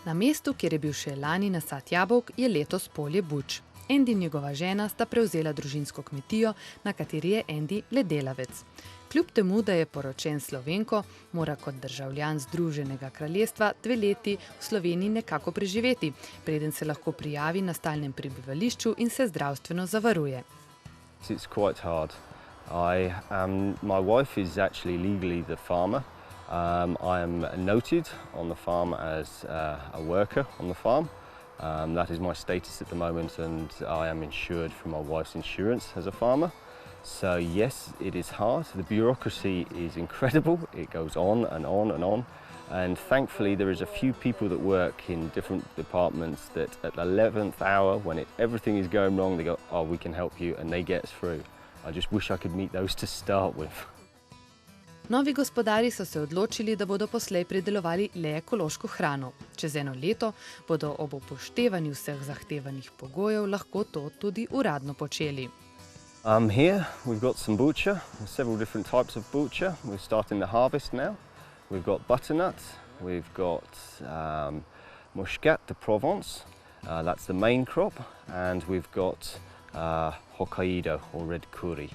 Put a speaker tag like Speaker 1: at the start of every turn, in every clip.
Speaker 1: Na mestu, kjer je bil še lani nasad jabolk, je letos polje buč. Andy in njegova žena sta prevzela družinsko kmetijo, na kateri je Andy le delavec. Kljub temu, da je poročen s Slovenko, mora kot državljan Združenega kraljestva 2 leti v Sloveniji nekako preživeti, preden se lahko prijavi na stalnem prebivališču in se zdravstveno zavaruje.
Speaker 2: It's quite hard. My wife is actually legally the farmer. I am noted on the farm as a worker on the farm. That is my status at the moment, and I am insured from my wife's insurance as a farmer. So yes, it is hard. The bureaucracy is incredible. It goes on and on and on. And thankfully there is a few people that work in different departments that at the 11th hour, when everything is going wrong, they go, oh, we can help you, and they get us through. I just wish I could meet those to start with.
Speaker 1: Novi gospodarji so se odločili, da bodo poslej pridelovali le ekološko hrano. Čez 1 leto bodo ob upoštevanju vseh zahtevanih pogojev lahko to tudi uradno počeli.
Speaker 2: Here we've got some bucha, several different types of bucha. We're starting the harvest now. We've got butternut, we've got muscat de Provence, that's the main crop, and we've got Hokkaido or red curry,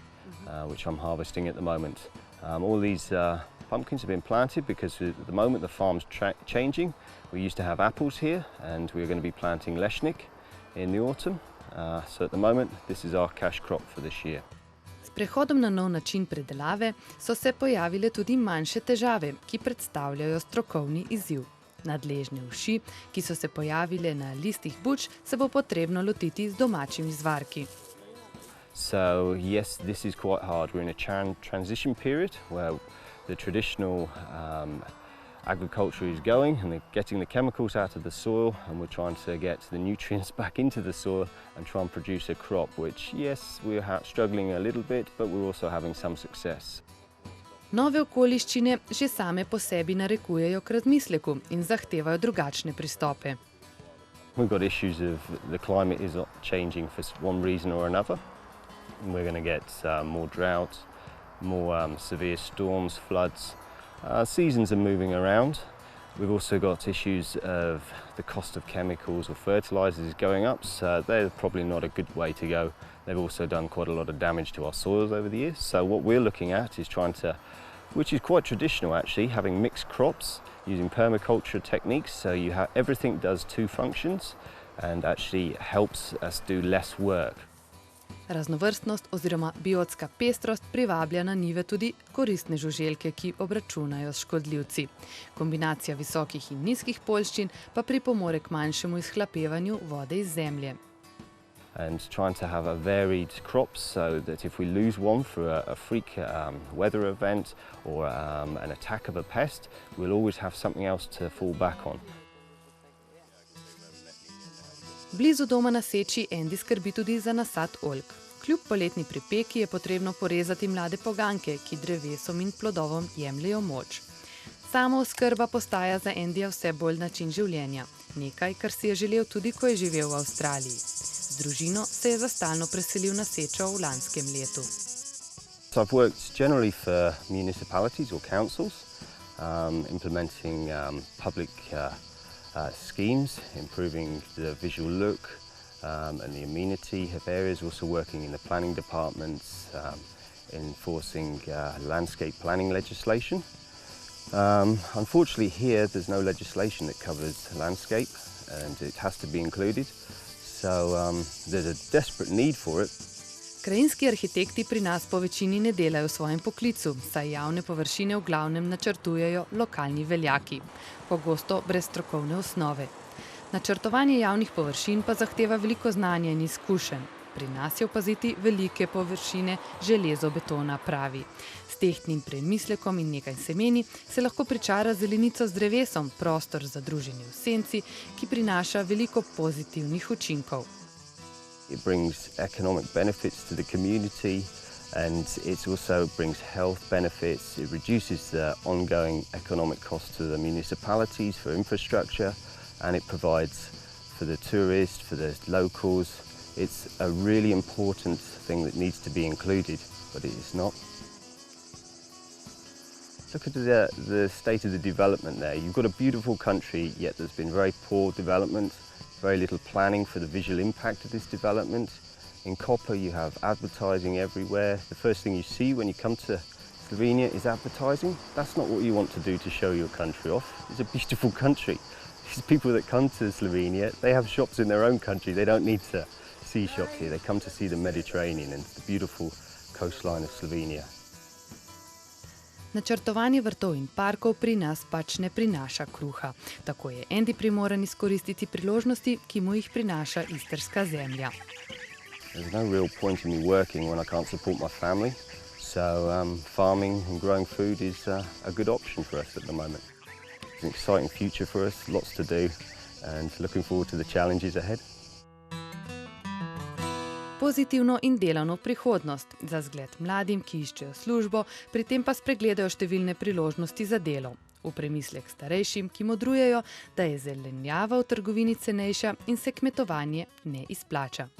Speaker 2: which I'm harvesting at the moment. All these pumpkins have been planted because at the moment the farm's changing. We used to have apples here, and we're going to be planting leshnik in the autumn. So at the moment this is our cash crop for this year.
Speaker 1: S prehodom na nov način predelave so se pojavile tudi manjše težave, ki predstavljajo strokovni izziv. Nadležne uši, ki so se pojavile na listih buč, se bo potrebno lotiti z domačimi izvarki.
Speaker 2: So yes, this is quite hard. We're in a transition period where the traditional agriculture is going, and they're getting the chemicals out of the soil, and we're trying to get the nutrients back into the soil and try and produce a crop, which yes, we're struggling a little bit, but we're also having some success.
Speaker 1: Nove okoliščine že same po sebi narekujejo k razmisleku in zahtevajo drugačne pristope.
Speaker 2: We've got issues of the climate is changing for one reason or another. We're going to get more drought, more severe storms, floods. Seasons are moving around. We've also got issues of the cost of chemicals or fertilizers is going up, so they're probably not a good way to go. They've also done quite a lot of damage to our soils over the years. So what we're looking at is trying to, which is quite traditional actually, having mixed crops using permaculture techniques. So you have everything does 2 functions and actually helps us do less work.
Speaker 1: Raznovrstnost oziroma biotska pestrost privablja na njive tudi koristne žuželke, ki obračunajo s škodljivci. Kombinacija visokih in nizkih poljščin pa pripomore k manjšemu izhlapevanju vode iz zemlje.
Speaker 2: And trying to have a varied crop so that if we lose one for a freak weather event or an attack of a pest, we'll always have something else to fall back on.
Speaker 1: Blizu doma na Seči Andy skrbi tudi za nasad oljk. Kljub poletni pripeki je potrebno porezati mlade poganke, ki drevesom in plodovom jemljejo moč. Samooskrba postaja za Andyja vse bolj način življenja. Nekaj, kar si je želel tudi, ko je živel v Avstraliji. Z družino se je za stalno preselil na Sečo v lanskem letu.
Speaker 2: So I've worked generally for municipalities or councils, implementing public schemes, improving the visual look and the amenity of areas, also working in the planning departments, enforcing landscape planning legislation. Unfortunately here there's no legislation that covers landscape, and it has to be included, so there's a desperate need for it.
Speaker 1: Krajinski arhitekti pri nas po večini ne delajo v svojem poklicu, saj javne površine v glavnem načrtujejo lokalni veljaki, pogosto brez strokovne osnove. Načrtovanje javnih površin pa zahteva veliko znanja in izkušenj. Pri nas je opaziti velike površine železobetona, pravi. S tehtnim premislekom in nekaj semeni se lahko pričara zelenico z drevesom, prostor za druženje v senci, ki prinaša veliko pozitivnih učinkov.
Speaker 2: It brings economic benefits to the community, and it also brings health benefits. It reduces the ongoing economic costs to the municipalities for infrastructure, and it provides for the tourists, for the locals. It's a really important thing that needs to be included, but it is not. Look at the state of the development there. You've got a beautiful country, yet there's been very poor development, very little planning for the visual impact of this development. In Koper you have advertising everywhere. The first thing you see when you come to Slovenia is advertising. That's not what you want to do to show your country off. It's a beautiful country. These people that come to Slovenia, they have shops in their own country. They don't need to see shops here. They come to see the Mediterranean and the beautiful coastline of Slovenia.
Speaker 1: Načrtovanje vrtov in parkov pri nas pač ne prinaša kruha. Tako je Andy primoran izkoristiti priložnosti, ki mu jih prinaša istrska zemlja.
Speaker 2: There's no real point in me working when I can't support my family. So farming and growing food is a good option for us at the moment. It's an exciting future for us, lots to do, and looking forward to the challenges ahead.
Speaker 1: Pozitivno in delovno prihodnost, za zgled mladim, ki iščejo službo, pri tem pa spregledajo številne priložnosti za delo. V premislek starejšim, ki modrujejo, da je zelenjava v trgovini cenejša in se kmetovanje ne izplača.